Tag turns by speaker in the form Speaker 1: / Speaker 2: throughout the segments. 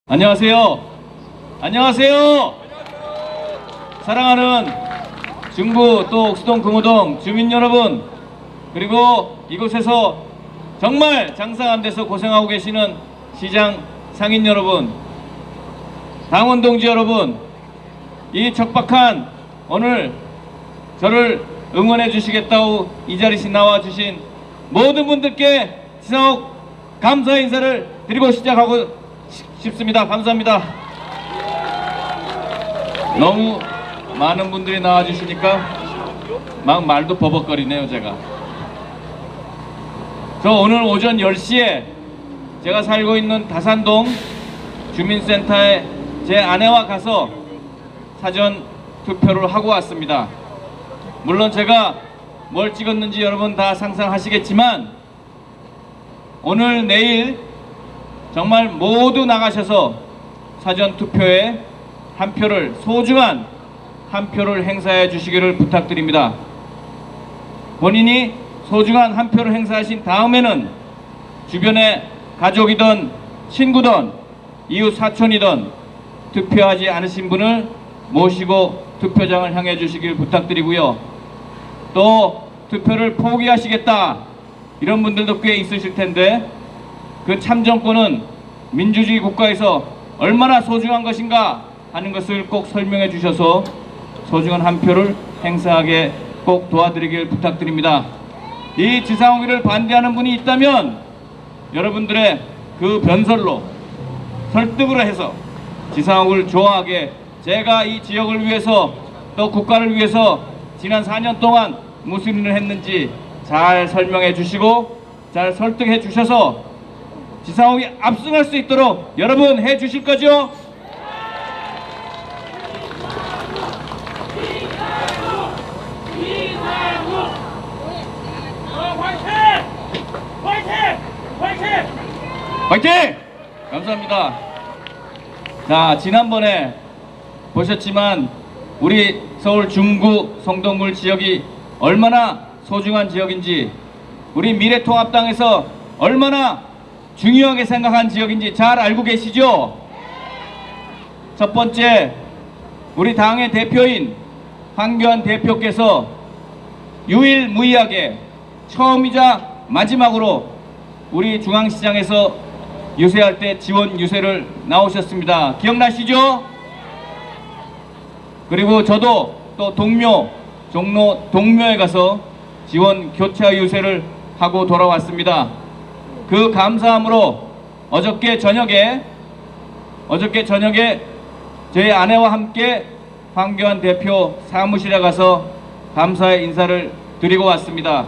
Speaker 1: 안녕하세요. 안녕하세요. 사랑하는 중구 또 옥수동 금호동 주민 여러분, 그리고 이곳에서 정말 장사 안 돼서 고생하고 계시는 시장 상인 여러분, 당원 동지 여러분, 이 척박한 오늘 저를 응원해 주시겠다고 이 자리에 나와 주신 모든 분들께 지상욱 감사 인사를 드리고 시작하고 싶습니다. 감사합니다. 너무 많은 분들이 나와주시니까 막 말도 버벅거리네요. 저 오늘 오전 10시에 제가 살고 있는 다산동 주민센터에 제 아내와 가서 사전 투표를 하고 왔습니다. 물론 제가 뭘 찍었는지 여러분 다 상상하시겠지만 오늘 내일 정말 모두 나가셔서 사전투표에 한 표를, 소중한 한 표를 행사해 주시기를 부탁드립니다. 본인이 소중한 한 표를 행사하신 다음에는 주변에 가족이든 친구든 이웃 사촌이든 투표하지 않으신 분을 모시고 투표장을 향해 주시길 부탁드리고요. 또 투표를 포기하시겠다 이런 분들도 꽤 있으실 텐데 그 참정권은 민주주의 국가에서 얼마나 소중한 것인가 하는 것을 꼭 설명해 주셔서 소중한 한 표를 행사하게 꼭 도와드리길 부탁드립니다. 이 지상욱이를 반대하는 분이 있다면 여러분들의 그 변설로 설득을 해서 지상욱을 좋아하게, 제가 이 지역을 위해서 또 국가를 위해서 지난 4년 동안 무슨 일을 했는지 잘 설명해 주시고 잘 설득해 주셔서 지상욱이 압승할 수 있도록 여러분 해 주실 거죠? 화이팅! 감사합니다. 자, 지난번에 보셨지만 우리 서울 중구 성동구 지역이 얼마나 소중한 지역인지, 우리 미래통합당에서 얼마나 중요하게 생각한 지역인지 잘 알고 계시죠? 첫 번째, 우리 당의 대표인 황교안 대표께서 유일무이하게 처음이자 마지막으로 우리 중앙시장에서 유세할 때 지원 유세를 나오셨습니다. 기억나시죠? 그리고 저도 또 종로 동묘에 가서 지원 교차 유세를 하고 돌아왔습니다. 그 감사함으로 어저께 저녁에 저희 아내와 함께 황교안 대표 사무실에 가서 감사의 인사를 드리고 왔습니다.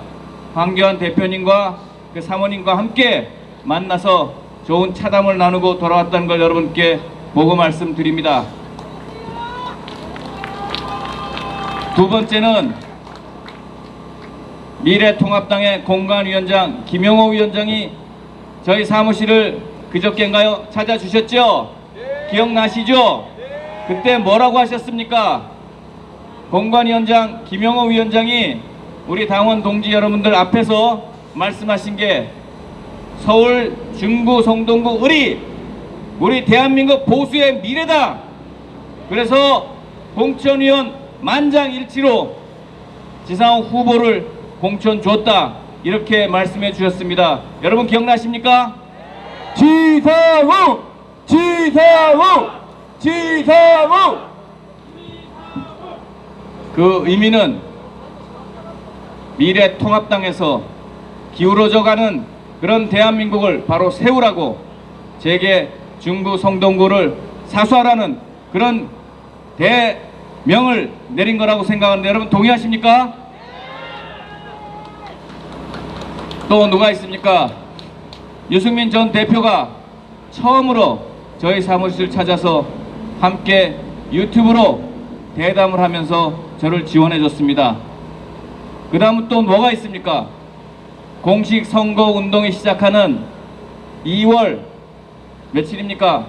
Speaker 1: 황교안 대표님과 그 사모님과 함께 만나서 좋은 차담을 나누고 돌아왔다는 걸 여러분께 보고 말씀드립니다. 두 번째는 미래통합당의 공관위원장 김영호 위원장이 저희 사무실을 그저께인가요? 찾아주셨죠? 기억나시죠? 그때 뭐라고 하셨습니까? 공관위원장 김영호 위원장이 우리 당원 동지 여러분들 앞에서 말씀하신 게 서울 중구 성동구 우리 대한민국 보수의 미래다. 그래서 공천위원 만장일치로 지상욱 후보를 공천 줬다, 이렇게 말씀해 주셨습니다. 여러분 기억나십니까? 지상욱! 지상욱! 지상욱! 그 의미는 미래통합당에서 기울어져가는 그런 대한민국을 바로 세우라고 제게 중구 성동구를 사수하라는 그런 대명을 내린 거라고 생각하는데 여러분 동의하십니까? 또 누가 있습니까? 유승민 전 대표가 처음으로 저희 사무실을 찾아서 함께 유튜브로 대담을 하면서 저를 지원해 줬습니다. 그 다음은 또 뭐가 있습니까? 공식 선거 운동이 시작하는 2월 며칠입니까?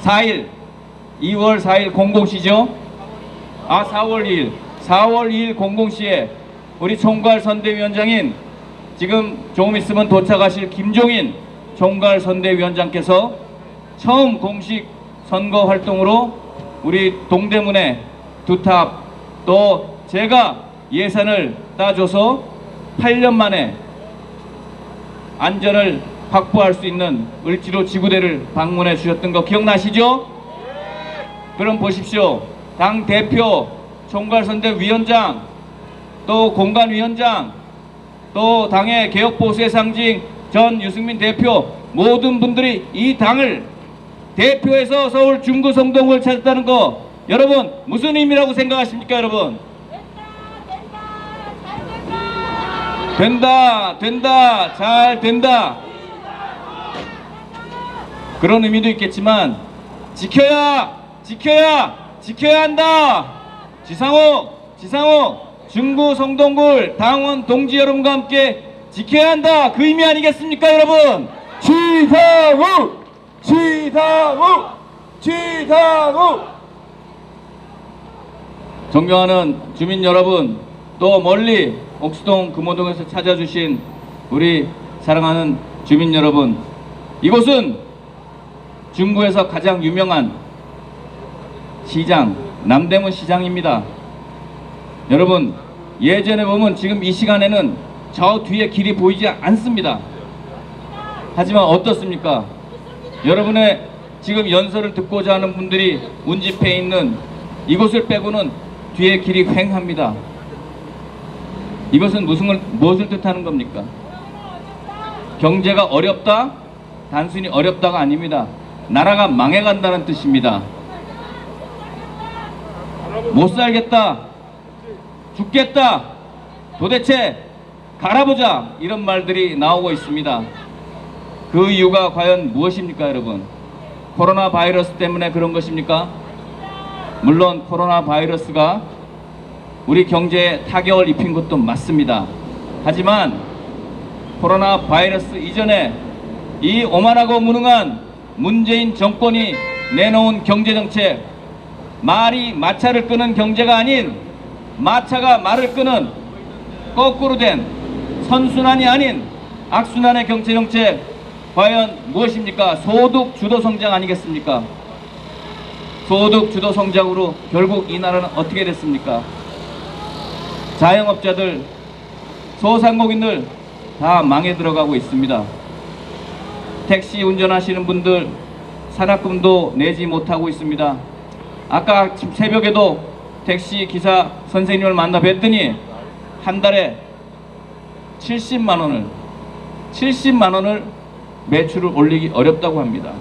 Speaker 1: 4일 2월 4일 00시죠? 4월 2일 00시에 우리 총괄 선대위원장인 지금 조금 있으면 도착하실 김종인 총괄선대위원장께서 처음 공식 선거 활동으로 우리 동대문에 두탑, 또 제가 예산을 따줘서 8년 만에 안전을 확보할 수 있는 을지로 지구대를 방문해 주셨던 거 기억나시죠? 그럼 보십시오. 당 대표, 총괄선대위원장, 또 공관위원장, 또 당의 개혁보수의 상징 전 유승민 대표, 모든 분들이 이 당을 대표해서 서울 중구 성동을 찾았다는 거 여러분 무슨 의미라고 생각하십니까? 여러분? 된다, 잘 된다. 그런 의미도 있겠지만 지켜야 한다. 지상호 중구 성동굴 당원 동지 여러분과 함께 지켜야 한다. 그 의미 아니겠습니까, 여러분? 지상호! 존경하는 주민 여러분, 또 멀리 옥수동 금호동에서 찾아주신 우리 사랑하는 주민 여러분, 이곳은 중구에서 가장 유명한 시장, 남대문 시장입니다. 여러분, 예전에 보면 지금 이 시간에는 저 뒤에 길이 보이지 않습니다. 하지만 어떻습니까? 여러분의 지금 연설을 듣고자 하는 분들이 운집해 있는 이곳을 빼고는 뒤에 길이 휑합니다. 이것은 무엇을 뜻하는 겁니까? 경제가 어렵다? 단순히 어렵다가 아닙니다. 나라가 망해간다는 뜻입니다. 못 살겠다, 죽겠다, 도대체 갈아보자, 이런 말들이 나오고 있습니다. 그 이유가 과연 무엇입니까, 여러분? 코로나 바이러스 때문에 그런 것입니까? 물론 코로나 바이러스가 우리 경제에 타격을 입힌 것도 맞습니다. 하지만 코로나 바이러스 이전에 이 오만하고 무능한 문재인 정권이 내놓은 경제정책, 말이 마차를 끄는 경제가 아닌 마차가 말을 끄는 거꾸로 된 선순환이 아닌 악순환의 경제정책, 과연 무엇입니까? 소득 주도 성장 아니겠습니까? 소득 주도 성장으로 결국 이 나라는 어떻게 됐습니까? 자영업자들, 소상공인들 다 망해 들어가고 있습니다. 택시 운전하시는 분들 산학금도 내지 못하고 있습니다. 아까 새벽에도 택시 기사 선생님을 만나 뵀더니 한 달에 70만 원을 매출을 올리기 어렵다고 합니다.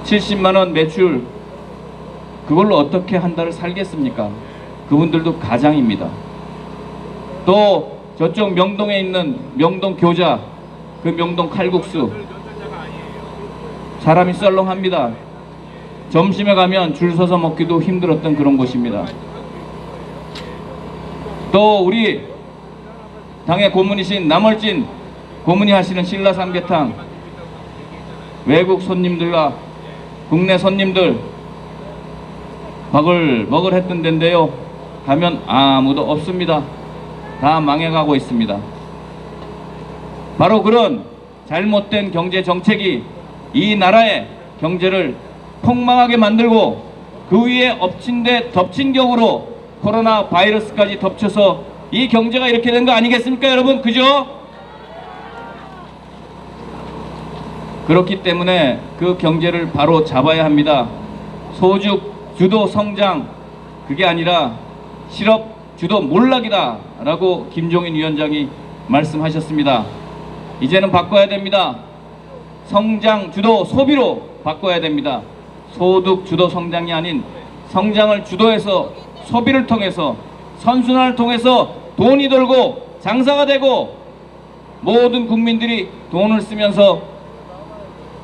Speaker 1: 70만 원 매출, 그걸로 어떻게 한 달을 살겠습니까? 그분들도 가장입니다. 또 저쪽 명동에 있는 명동 교자, 그 명동 칼국수, 사람이 썰렁합니다. 점심에 가면 줄 서서 먹기도 힘들었던 그런 곳입니다. 또 우리 당의 고문이신 남월진 고문이 하시는 신라 삼계탕, 외국 손님들과 국내 손님들 버글버글 했던 데인데요, 가면 아무도 없습니다. 다 망해가고 있습니다. 바로 그런 잘못된 경제 정책이 이 나라의 경제를 폭망하게 만들고 그 위에 엎친 데 덮친 격으로 코로나 바이러스까지 덮쳐서 이 경제가 이렇게 된 거 아니겠습니까, 여러분? 그죠? 그렇기 때문에 그 경제를 바로 잡아야 합니다. 소득 주도 성장, 그게 아니라 실업 주도 몰락이다 라고 김종인 위원장이 말씀하셨습니다. 이제는 바꿔야 됩니다. 성장 주도 소비로 바꿔야 됩니다. 소득 주도 성장이 아닌 성장을 주도해서 소비를 통해서 선순환을 통해서 돈이 돌고 장사가 되고 모든 국민들이 돈을 쓰면서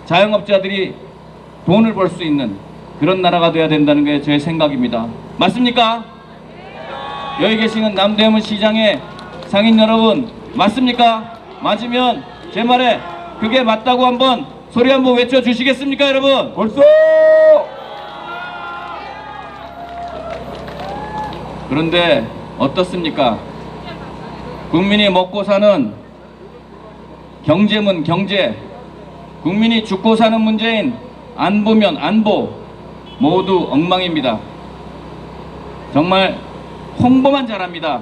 Speaker 1: 자영업자들이 돈을 벌 수 있는 그런 나라가 돼야 된다는 게 제 생각입니다. 맞습니까? 여기 계시는 남대문 시장의 상인 여러분, 맞습니까? 맞으면 제 말에 그게 맞다고 한번 소리 한번 외쳐 주시겠습니까, 여러분?
Speaker 2: 벌써!
Speaker 1: 그런데 어떻습니까? 국민이 먹고 사는 경제면 경제, 국민이 죽고 사는 문제인 안보면 안보, 모두 엉망입니다. 정말 홍보만 잘합니다.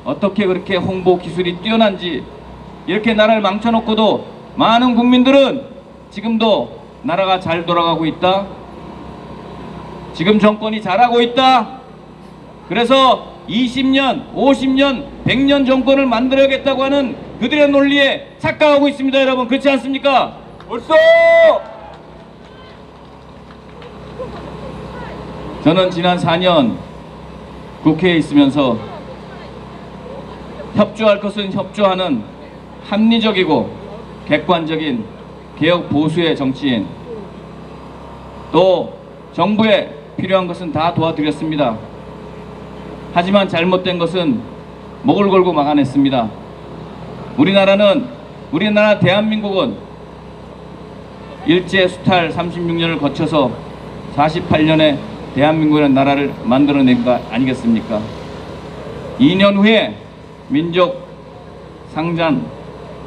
Speaker 1: 어떻게 그렇게 홍보 기술이 뛰어난지, 이렇게 나라를 망쳐놓고도 많은 국민들은 지금도 나라가 잘 돌아가고 있다, 지금 정권이 잘하고 있다, 그래서 20년, 50년, 100년 정권을 만들어야겠다고 하는 그들의 논리에 착각하고 있습니다. 여러분, 그렇지 않습니까?
Speaker 2: 옳소!
Speaker 1: 저는 지난 4년 국회에 있으면서 협조할 것은 협조하는 합리적이고 객관적인 개혁 보수의 정치인, 또 정부에 필요한 것은 다 도와드렸습니다. 하지만 잘못된 것은 목을 걸고 막아냈습니다. 우리나라 대한민국은 일제 수탈 36년을 거쳐서 48년에 대한민국이라는 나라를 만들어낸 거 아니겠습니까? 2년 후에 민족 상잔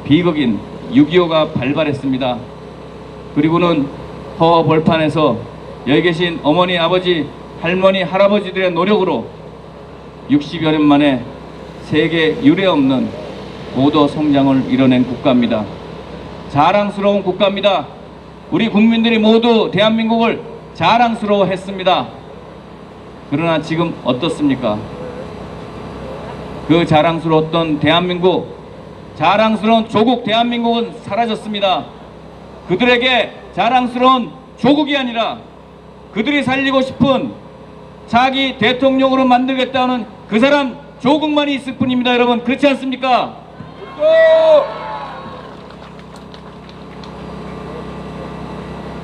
Speaker 1: 비극인 6.25가 발발했습니다. 그리고는 허허 벌판에서 여기 계신 어머니, 아버지, 할머니, 할아버지들의 노력으로 60여 년 만에 세계 유례 없는 고도 성장을 이뤄낸 국가입니다. 자랑스러운 국가입니다. 우리 국민들이 모두 대한민국을 자랑스러워했습니다. 그러나 지금 어떻습니까? 그 자랑스러웠던 대한민국, 자랑스러운 조국 대한민국은 사라졌습니다. 그들에게 자랑스러운 조국이 아니라 그들이 살리고 싶은 자기 대통령으로 만들겠다는 그 사람 조국만이 있을 뿐입니다. 여러분, 그렇지 않습니까?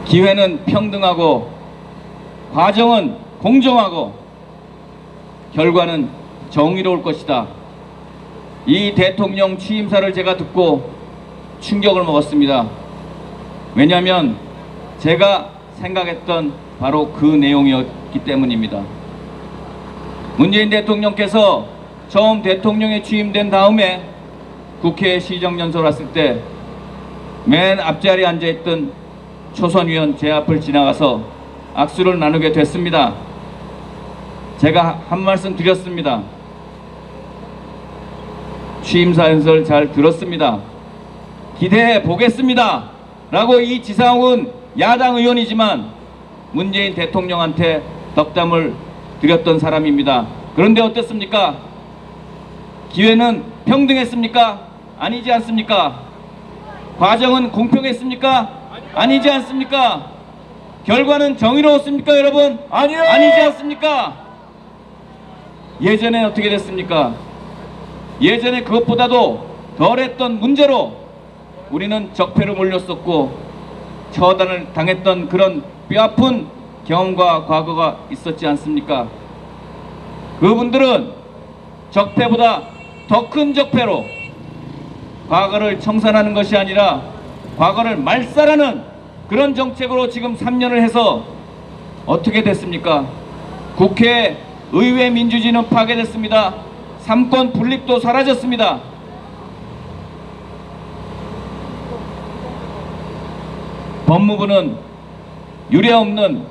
Speaker 1: 기회는 평등하고 과정은 공정하고 결과는 정의로울 것이다. 이 대통령 취임사를 제가 듣고 충격을 먹었습니다. 왜냐하면 제가 생각했던 바로 그 내용이었기 때문입니다. 문재인 대통령께서 처음 대통령에 취임된 다음에 국회 시정연설 왔을 때 맨 앞자리에 앉아있던 초선 의원 제 앞을 지나가서 악수를 나누게 됐습니다. 제가 한 말씀 드렸습니다. 취임사 연설 잘 들었습니다. 기대해 보겠습니다. 라고 이 지상욱은 야당 의원이지만 문재인 대통령한테 덕담을 드렸던 사람입니다. 그런데 어떻습니까? 기회는 평등했습니까? 아니지 않습니까? 과정은 공평했습니까? 아니지 않습니까? 결과는 정의로웠습니까, 여러분?
Speaker 2: 아니요!
Speaker 1: 아니지 않습니까? 예전에 어떻게 됐습니까? 예전에 그것보다도 덜했던 문제로 우리는 적폐로 몰렸었고 처단을 당했던 그런 뼈아픈 경험과 과거가 있었지 않습니까? 그분들은 적폐보다 더 큰 적폐로 과거를 청산하는 것이 아니라 과거를 말살하는 그런 정책으로 지금 3년을 해서 어떻게 됐습니까? 국회 의회 민주주의는 파괴됐습니다. 삼권 분립도 사라졌습니다. 법무부는 유례없는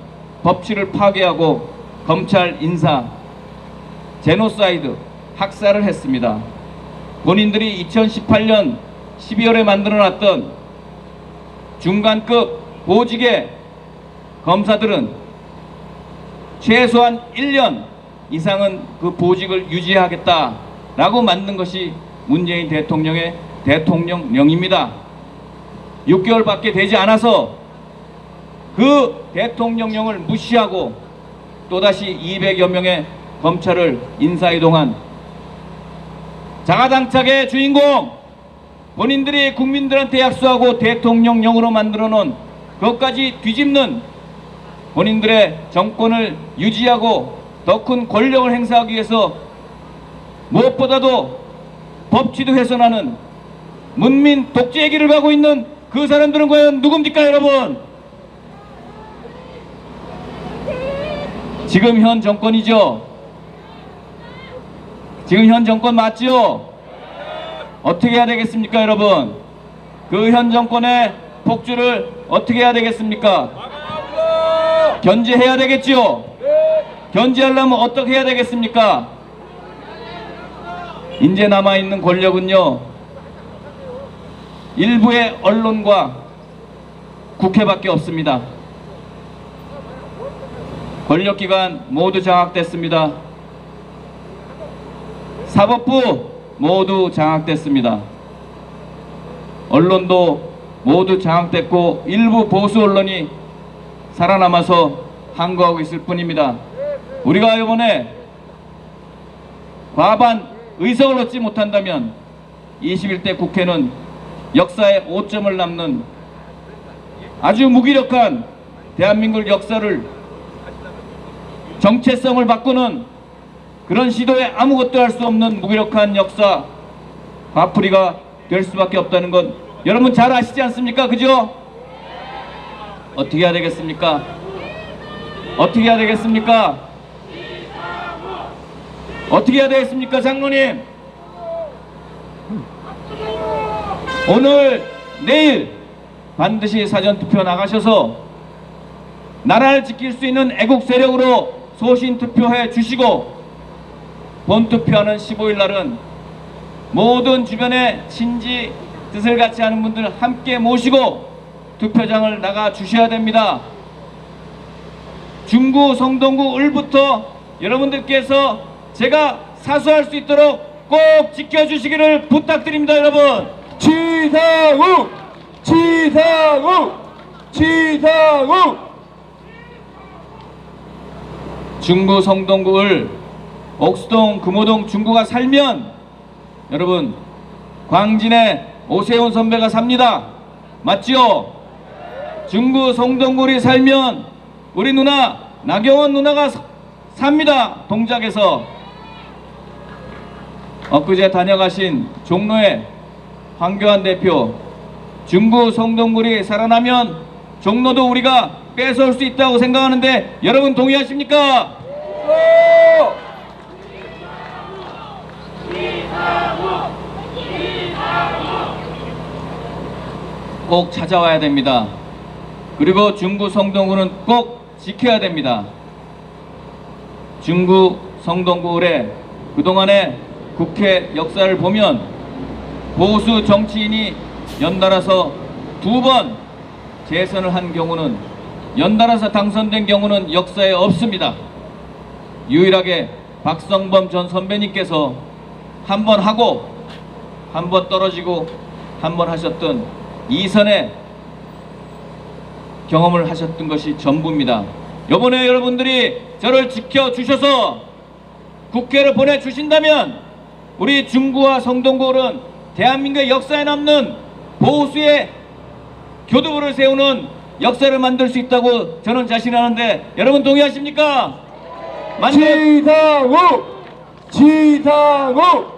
Speaker 1: 법치를 파괴하고 검찰 인사, 제노사이드, 학살을 했습니다. 본인들이 2018년 12월에 만들어놨던 중간급 보직의 검사들은 최소한 1년 이상은 그 보직을 유지하겠다라고 만든 것이 문재인 대통령의 대통령령입니다. 6개월밖에 되지 않아서 그 대통령령을 무시하고 또다시 200여 명의 검찰을 인사이동한 자가당착의 주인공, 본인들이 국민들한테 약속하고 대통령령으로 만들어 놓은 그것까지 뒤집는 본인들의 정권을 유지하고 더 큰 권력을 행사하기 위해서 무엇보다도 법치도 훼손하는 문민 독재의 길을 가고 있는 그 사람들은 과연 누굽니까, 여러분? 지금 현 정권이죠. 지금 현 정권 맞죠? 어떻게 해야 되겠습니까, 여러분? 그 현 정권의 폭주를 어떻게 해야 되겠습니까? 견제해야 되겠지요. 견제하려면 어떻게 해야 되겠습니까? 이제 남아있는 권력은요, 일부의 언론과 국회밖에 없습니다. 권력기관 모두 장악됐습니다. 사법부 모두 장악됐습니다. 언론도 모두 장악됐고 일부 보수 언론이 살아남아서 항거하고 있을 뿐입니다. 우리가 이번에 과반 의석을 얻지 못한다면 21대 국회는 역사에 오점을 남는 아주 무기력한 대한민국 역사를 정체성을 바꾸는 그런 시도에 아무것도 할 수 없는 무기력한 역사 화풀이가 될 수밖에 없다는 건 여러분 잘 아시지 않습니까? 그죠? 어떻게 해야 되겠습니까? 어떻게 해야 되겠습니까? 어떻게 해야 되겠습니까, 장로님? 오늘, 내일 반드시 사전투표 나가셔서 나라를 지킬 수 있는 애국 세력으로 소신 투표해 주시고, 본투표하는 15일 날은 모든 주변에 친지 뜻을 같이 하는 분들 함께 모시고 투표장을 나가 주셔야 됩니다. 중구, 성동구, 을부터 여러분들께서 제가 사수할 수 있도록 꼭 지켜주시기를 부탁드립니다. 여러분,
Speaker 2: 지상욱! 지상욱! 지상욱!
Speaker 1: 중구, 성동구, 을, 옥수동, 금호동, 중구가 살면 여러분 광진에 오세훈 선배가 삽니다. 맞지요? 중구, 성동구리 살면 우리 누나 나경원 누나가 삽니다. 동작에서. 엊그제 다녀가신 종로의 황교안 대표, 중구, 성동구리 살아나면 종로도 우리가 뺏어올 수 있다고 생각하는데 여러분 동의하십니까? 꼭 찾아와야 됩니다. 그리고 중구, 성동구는 꼭 지켜야 됩니다. 중구, 성동구의 그동안의 국회 역사를 보면 보수 정치인이 연달아서 2번 재선을 한 경우는, 연달아서 당선된 경우는 역사에 없습니다. 유일하게 박성범 전 선배님께서 한 번 하고 한 번 떨어지고 한 번 하셨던 2선의 경험을 하셨던 것이 전부입니다. 이번에 여러분들이 저를 지켜주셔서 국회를 보내주신다면 우리 중구와 성동구는 대한민국의 역사에 남는 보수의 교두보를 세우는 역사를 만들 수 있다고 저는 자신하는데 여러분 동의하십니까?
Speaker 2: 지상욱! 지상욱!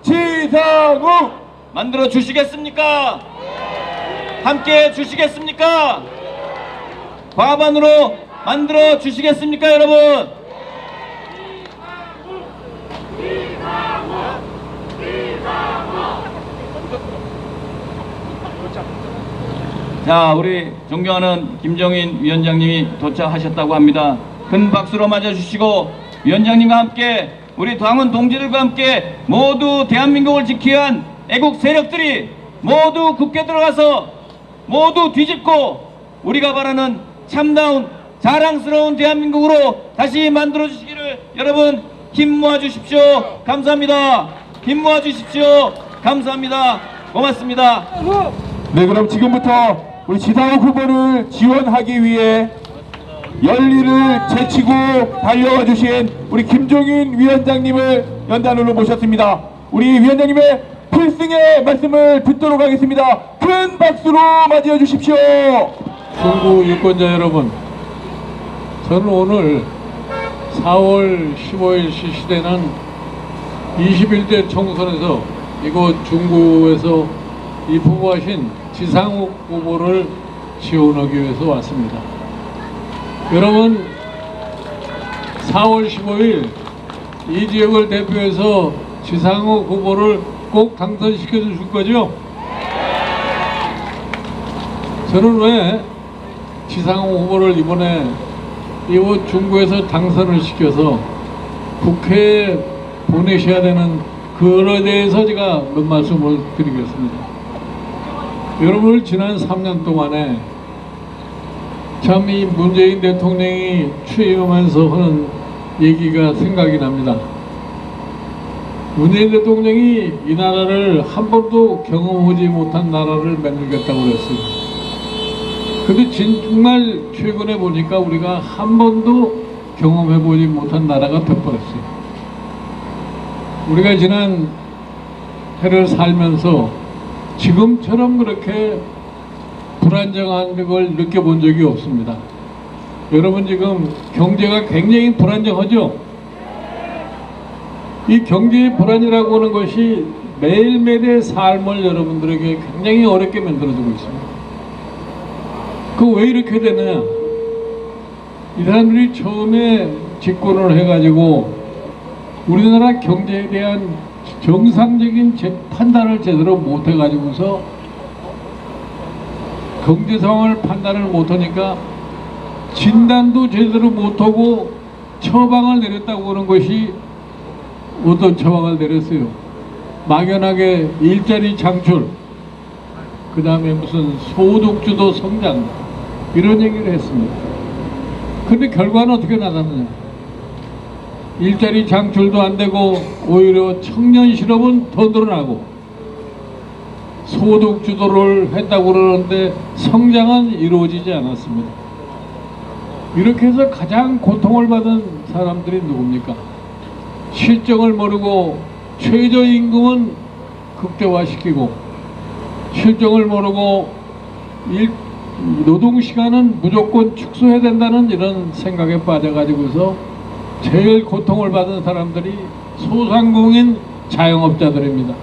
Speaker 2: 지상욱!
Speaker 1: 만들어 주시겠습니까? 함께 해 주시겠습니까? 과반으로 만들어 주시겠습니까, 여러분? 자, 우리 존경하는 김종인 위원장님이 도착하셨다고 합니다. 큰 박수로 맞아주시고 위원장님과 함께 우리 당원 동지들과 함께 모두 대한민국을 지키기 위한 애국 세력들이 모두 국회 들어가서 모두 뒤집고 우리가 바라는 참다운 자랑스러운 대한민국으로 다시 만들어 주시기를 여러분 힘 모아 주십시오. 감사합니다. 힘 모아 주십시오. 감사합니다. 고맙습니다.
Speaker 2: 네, 그럼 지금부터 우리 지상욱 후보를 지원하기 위해 열리를 제치고 달려와 주신 우리 김종인 위원장님을 연단으로 모셨습니다. 우리 위원장님의 필승의 말씀을 듣도록 하겠습니다. 큰 박수로 맞이해 주십시오.
Speaker 3: 중구 유권자 여러분, 저는 오늘 4월 15일 실시되는 21대 총선에서 이곳 중구에서 입후보하신 지상욱 후보를 지원하기 위해서 왔습니다. 여러분, 4월 15일 이 지역을 대표해서 지상욱 후보를 꼭 당선시켜 주실 거죠? 저는 왜 지상호 후보를 이번에 이곳 중구에서 당선을 시켜서 국회에 보내셔야 되는 그거에 대해서 제가 몇 말씀을 드리겠습니다. 여러분을 지난 3년 동안에 참 이 문재인 대통령이 취임하면서 하는 얘기가 생각이 납니다. 문재인 대통령이 이 나라를 한 번도 경험하지 못한 나라를 만들겠다고 그랬어요. 근데 정말 최근에 보니까 우리가 한 번도 경험해보지 못한 나라가 돼버렸어요. 우리가 지난 해를 살면서 지금처럼 그렇게 불안정한 걸 느껴본 적이 없습니다. 여러분 지금 경제가 굉장히 불안정하죠? 이 경제의 불안이라고 하는 것이 매일매일의 삶을 여러분들에게 굉장히 어렵게 만들어주고 있습니다. 그 왜 이렇게 되느냐? 이 사람들이 처음에 집권을 해가지고 우리나라 경제에 대한 정상적인 판단을 제대로 못해가지고서 경제 상황을 판단을 못하니까 진단도 제대로 못하고 처방을 내렸다고 하는 것이 어떤 처방을 내렸어요? 막연하게 일자리 창출, 그 다음에 무슨 소득주도 성장 이런 얘기를 했습니다. 근데 결과는 어떻게 나타나냐? 일자리 창출도 안 되고 오히려 청년 실업은 더 늘어나고 소득 주도를 했다고 그러는데 성장은 이루어지지 않았습니다. 이렇게 해서 가장 고통을 받은 사람들이 누굽니까? 실정을 모르고 최저임금은 극대화시키고 실정을 모르고 노동시간은 무조건 축소해야 된다는 이런 생각에 빠져가지고서 제일 고통을 받은 사람들이 소상공인 자영업자들입니다.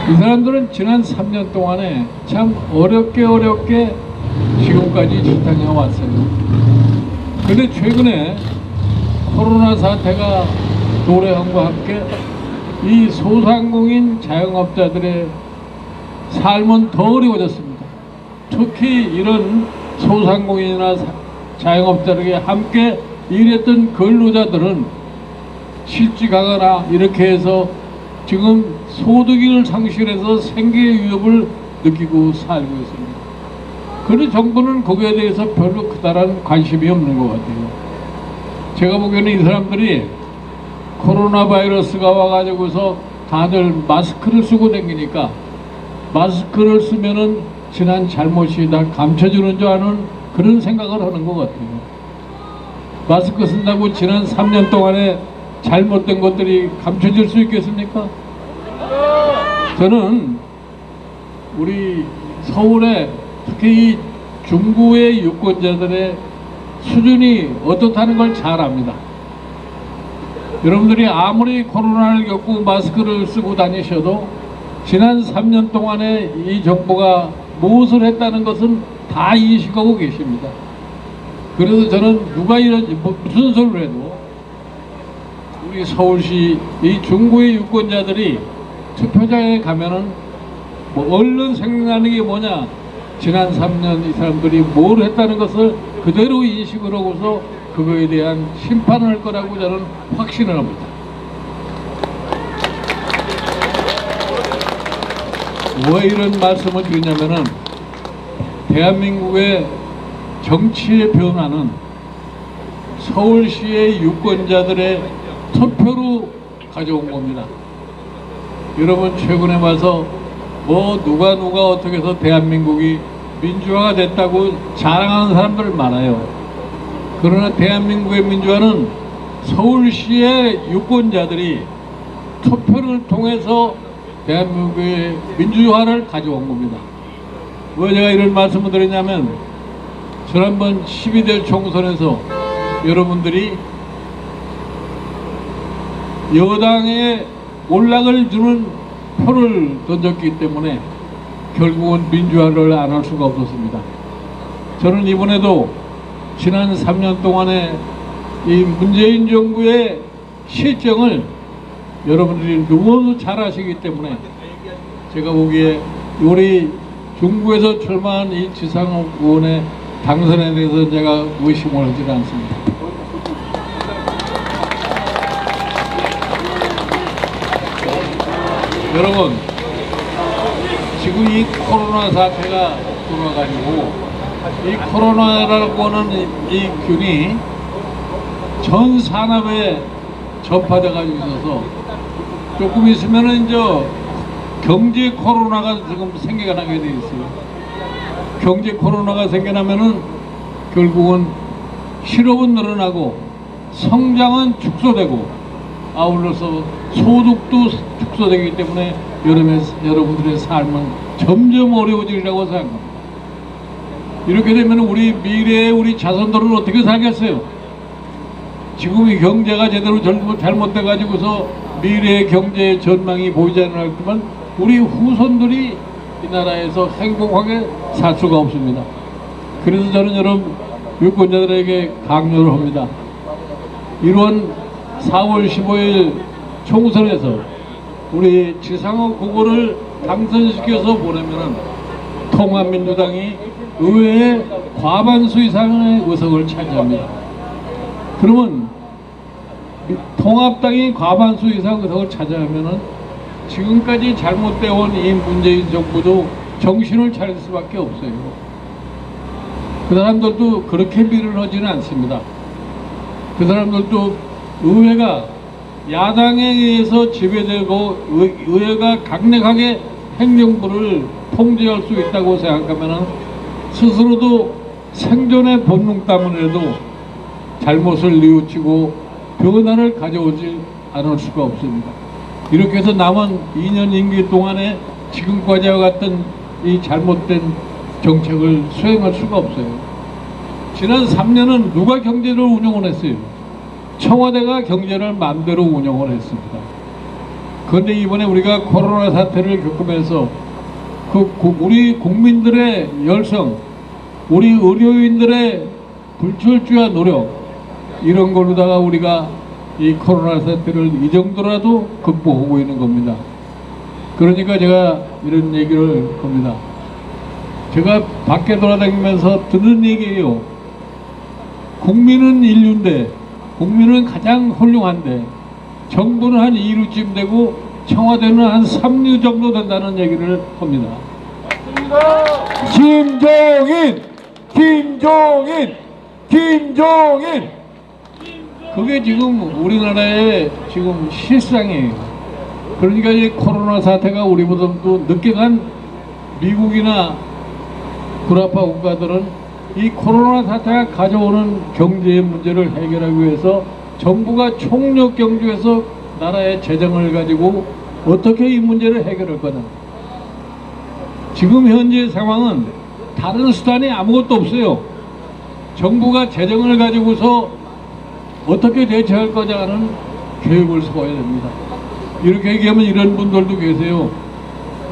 Speaker 3: 이 사람들은 지난 3년 동안에 참 어렵게 지금까지 지탱해 왔어요. 그런데 최근에 코로나 사태가 도래함과 함께 이 소상공인 자영업자들의 삶은 더 어려워졌습니다. 특히 이런 소상공인이나 자영업자들에게 함께 일했던 근로자들은 실직하거나 이렇게 해서 지금 소득을 상실해서 생계의 위협을 느끼고 살고 있습니다. 그런데 정부는 거기에 대해서 별로 그다란 관심이 없는 것 같아요. 제가 보기에는 이 사람들이 코로나 바이러스가 와가지고서 다들 마스크를 쓰고 다니니까 마스크를 쓰면은 지난 잘못이 다 감춰주는 줄 아는 그런 생각을 하는 것 같아요. 마스크 쓴다고 지난 3년 동안에 잘못된 것들이 감춰질 수 있겠습니까? 저는 우리 서울에 특히 이 중구의 유권자들의 수준이 어떻다는 걸 잘 압니다. 여러분들이 아무리 코로나를 겪고 마스크를 쓰고 다니셔도 지난 3년 동안에 이 정부가 무엇을 했다는 것은 다 인식하고 계십니다. 그래서 저는 누가 무슨 소리를 해도 우리 서울시 이 중구의 유권자들이 투표장에 가면은 뭐 얼른 생각나는 게 뭐냐, 지난 3년 이 사람들이 뭘 했다는 것을 그대로 인식을 하고서 그거에 대한 심판을 할 거라고 저는 확신을 합니다. 왜 이런 말씀을 드리냐면은 대한민국의 정치의 변화는 서울시의 유권자들의 투표로 가져온 겁니다. 여러분 최근에 봐서 뭐 누가 어떻게 해서 대한민국이 민주화가 됐다고 자랑하는 사람들 많아요. 그러나 대한민국의 민주화는 서울시의 유권자들이 투표를 통해서 대한민국의 민주화를 가져온 겁니다. 왜 제가 이런 말씀을 드리냐면 지난번 12대 총선에서 여러분들이 여당에 올락을 주는 표를 던졌기 때문에 결국은 민주화를 안 할 수가 없었습니다. 저는 이번에도 지난 3년 동안에 이 문재인 정부의 실정을 여러분들이 너무 잘 아시기 때문에 제가 보기에 우리 중부에서 출마한 이 지상욱 의원의 당선에 대해서 제가 의심을 하지 않습니다. 여러분, 지금 이 코로나 사태가 돌아가지고 이 코로나라고 하는 이 균이 전 산업에 전파돼 가지고 있어서 조금 있으면은 이제 경제 코로나가 지금 생겨나게 돼 있어요. 경제 코로나가 생겨나면은 결국은 실업은 늘어나고 성장은 축소되고 아울러서 소득도 축소되기 때문에 여러분들의 삶은 점점 어려워지리라고 생각합니다. 이렇게 되면 우리 미래의 우리 자손들은 어떻게 살겠어요? 지금 이 경제가 제대로 잘못돼 가지고서 미래의 경제 전망이 보이지 않았지만 우리 후손들이 이 나라에서 행복하게 살 수가 없습니다. 그래서 저는 여러분 유권자들에게 강요를 합니다. 이번 4월 15일 총선에서 우리 지상욱 후보를 당선시켜서 보내면은 통합민주당이 의회의 과반수 이상의 의석을 차지합니다. 그러면 통합당이 과반수 이상 의석을 차지하면은 지금까지 잘못되어 온 이 문재인 정부도 정신을 차릴 수밖에 없어요. 그 사람들도 그렇게 밀을 하지는 않습니다. 그 사람들도 의회가 야당에 의해서 지배되고 의회가 강력하게 행정부를 통제할 수 있다고 생각하면 스스로도 생존의 본능 때문에도 잘못을 뉘우치고 변화를 가져오지 않을 수가 없습니다. 이렇게 해서 남은 2년 임기 동안에 지금까지와 같은 이 잘못된 정책을 수행할 수가 없어요. 지난 3년은 누가 경제를 운영을 했어요? 청와대가 경제를 마음대로 운영을 했습니다. 그런데 이번에 우리가 코로나 사태를 겪으면서 우리 국민들의 열성, 우리 의료인들의 불철주야 노력 이런 걸로다가 우리가 이 코로나 사태를 이 정도라도 극복하고 있는 겁니다. 그러니까 제가 이런 얘기를 합니다. 제가 밖에 돌아다니면서 듣는 얘기예요. 국민은 인류인데, 국민은 가장 훌륭한데, 정부는 한 2류쯤 되고 청와대는 한 3류 정도 된다는 얘기를 합니다. 김종인! 그게 지금 우리나라의 지금 실상이에요. 그러니까 이 코로나 사태가 우리보다도 늦게 간 미국이나 구라파 국가들은 이 코로나 사태가 가져오는 경제의 문제를 해결하기 위해서 정부가 총력 경주해서 나라의 재정을 가지고 어떻게 이 문제를 해결할 거냐. 지금 현재 상황은 다른 수단이 아무것도 없어요. 정부가 재정을 가지고서 어떻게 대처할 거냐는 계획을 세워야 됩니다. 이렇게 얘기하면 이런 분들도 계세요.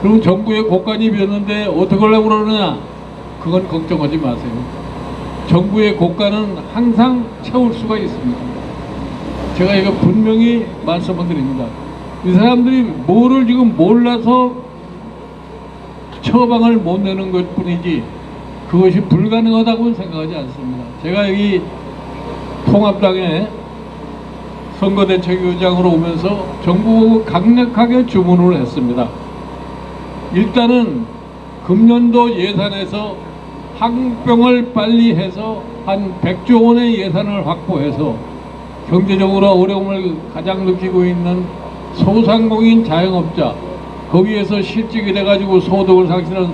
Speaker 3: 그럼 정부의 곳간이 비었는데 어떻게 하려고 그러느냐? 그건 걱정하지 마세요. 정부의 곳간은 항상 채울 수가 있습니다. 제가 이거 분명히 말씀을 드립니다. 이 사람들이 뭐를 지금 몰라서 처방을 못 내는 것 뿐이지 그것이 불가능하다고 생각하지 않습니다. 제가 여기 통합당의 선거대책위원장으로 오면서 정부 강력하게 주문을 했습니다. 일단은 금년도 예산에서 항병을 빨리 해서 한 100조 원의 예산을 확보해서 경제적으로 어려움을 가장 느끼고 있는 소상공인 자영업자 거기에서 실직이 돼가지고 소득을 상실하는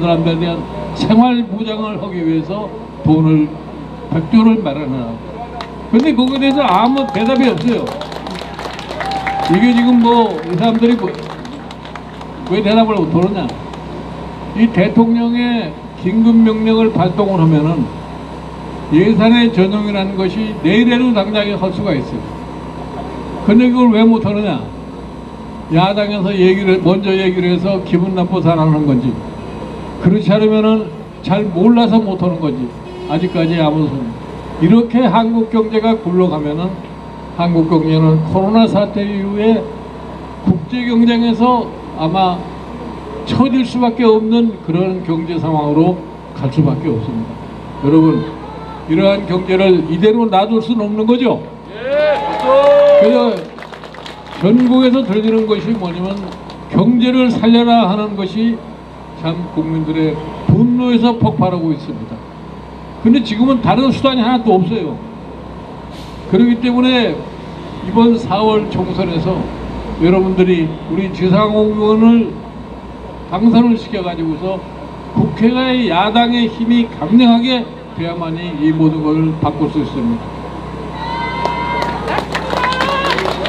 Speaker 3: 사람들에 대한 생활 보장을 하기 위해서 돈을 100조를 마련하라. 근데 거기에 대해서 아무 대답이 없어요. 이게 지금 이 사람들이 왜 대답을 못 하느냐. 이 대통령의 긴급명령을 발동을 하면은 예산의 전용이라는 것이 내일에도 당장에 할 수가 있어요. 근데 그걸 왜 못 하느냐. 야당에서 먼저 얘기를 해서 기분 나빠서 안 하는 건지 그렇지 않으면은 잘 몰라서 못 하는 건지 아직까지 아무 소리. 이렇게 한국 경제가 굴러가면은 한국 경제는 코로나 사태 이후에 국제 경쟁에서 아마 처질 수밖에 없는 그런 경제 상황으로 갈 수밖에 없습니다. 여러분, 이러한 경제를 이대로 놔둘 수는 없는 거죠. 그래서 전국에서 들리는 것이 뭐냐면 경제를 살려라 하는 것이 참 국민들의 분노에서 폭발하고 있습니다. 근데 지금은 다른 수단이 하나도 없어요. 그렇기 때문에 이번 4월 총선에서 여러분들이 우리 지상욱 의원을 당선을 시켜가지고서 국회의 야당의 힘이 강력하게 돼야만이 이 모든 것을 바꿀 수 있습니다.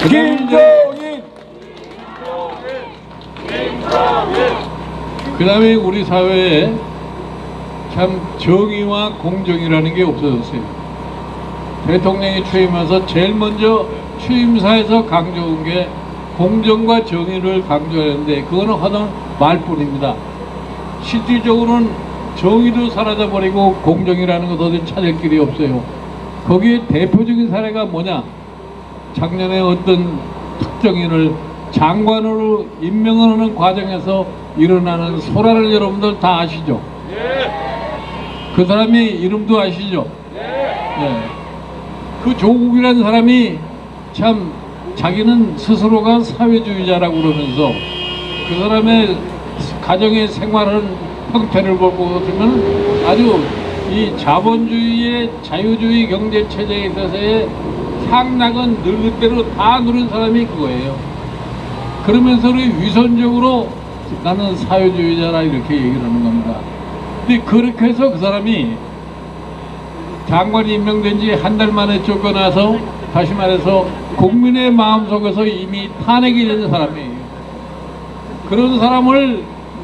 Speaker 2: 김종인!
Speaker 3: 그 다음에 우리 사회에 참 정의와 공정이라는 게 없어졌어요. 대통령이 취임해서 제일 먼저 취임사에서 강조한 게 공정과 정의를 강조하는데 그거는 하던 말뿐입니다. 실질적으로는 정의도 사라져버리고 공정이라는 것 어디 찾을 길이 없어요. 거기에 대표적인 사례가 뭐냐? 작년에 어떤 특정인을 장관으로 임명하는 과정에서 일어나는 소란을 여러분들 다 아시죠? 그 사람이 이름도 아시죠? 네. 그 조국이라는 사람이 참 자기는 스스로가 사회주의자라고 그러면서 그 사람의 가정의 생활하는 형태를 보고 보면 아주 이 자본주의의 자유주의 경제 체제에 있어서의 향락은 늙을 대로 다 누린 사람이 그거예요. 그러면서 위선적으로 나는 사회주의자라 이렇게 얘기를 하는 겁니다. 근데 그렇게 해서 그 사람이 장관이 임명된 지 한 달 만에 쫓겨나서 다시 말해서 국민의 마음속에서 이미 탄핵이 된 사람이에요. 그런 사람을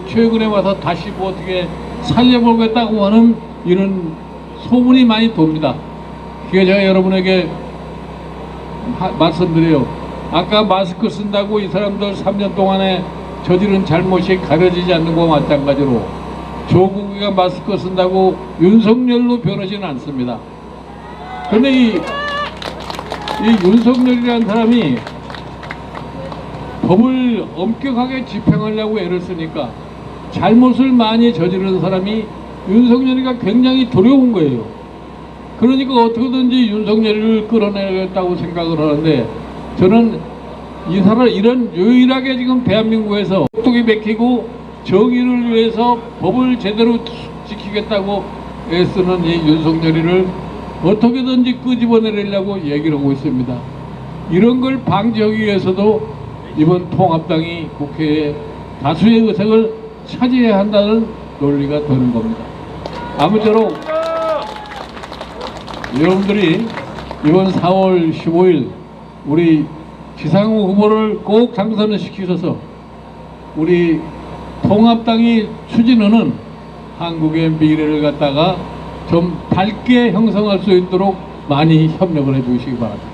Speaker 3: 최근에 와서 다시 뭐 어떻게 살려보겠다고 하는 이런 소문이 많이 돕니다. 그게 제가 여러분에게 말씀드려요. 아까 마스크 쓴다고 이 사람들 3년 동안에 저지른 잘못이 가려지지 않는 것과 마찬가지로 조국이가 마스크 쓴다고 윤석열로 변하지는 않습니다. 그런데 이 윤석열이라는 사람이 법을 엄격하게 집행하려고 애를 쓰니까 잘못을 많이 저지른 사람이 윤석열이가 굉장히 두려운 거예요. 그러니까 어떻게든지 윤석열을 끌어내겠다고 생각을 하는데 저는 이 사람 이런 유일하게 지금 대한민국에서 똑똑히 맥히고 정의를 위해서 법을 제대로 지키겠다고 애쓰는 이 윤석열이를 어떻게든지 끄집어내려고 얘기를 하고 있습니다. 이런 걸 방지하기 위해서도 이번 통합당이 국회에 다수의 의석을 차지해야 한다는 논리가 되는 겁니다. 아무쪼록 여러분들이 이번 4월 15일 우리 지상욱 후보를 꼭 당선을 시키셔서 우리 통합당이 추진하는 한국의 미래를 갖다가 좀 밝게 형성할 수 있도록 많이 협력을 해 주시기 바랍니다.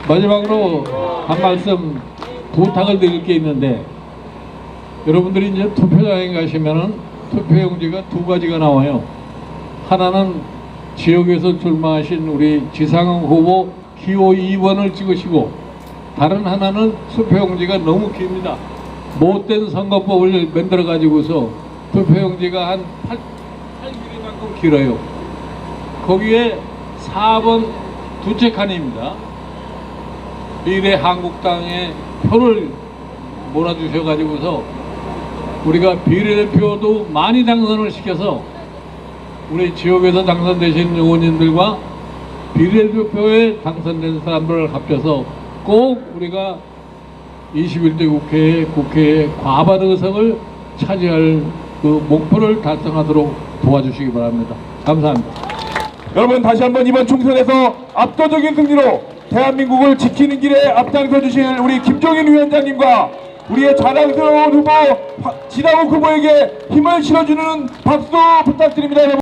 Speaker 3: 마지막으로 한 말씀 부탁을 드릴 게 있는데 여러분들이 이제 투표장에 가시면은 투표용지가 두 가지가 나와요. 하나는 지역에서 출마하신 우리 지상욱 후보 기호 2번을 찍으시고 다른 하나는 투표용지가 너무 깁니다. 못된 선거법을 만들어 가지고서 투표용지가 한 8길이만큼 길어요. 거기에 4번 두 채 칸입니다. 미래 한국당에 표를 몰아주셔 가지고서 우리가 비례대표도 많이 당선을 시켜서 우리 지역에서 당선되신 의원님들과 비례대표에 당선된 사람들을 합쳐서 꼭 우리가 21대 국회에 과반 의석을 차지할 그 목표를 달성하도록 도와주시기 바랍니다. 감사합니다.
Speaker 2: 여러분 다시 한번 이번 총선에서 압도적인 승리로 대한민국을 지키는 길에 앞장서 주실 우리 김종인 위원장님과 우리의 자랑스러운 후보 지상욱 후보에게 힘을 실어주는 박수 부탁드립니다. 여러분.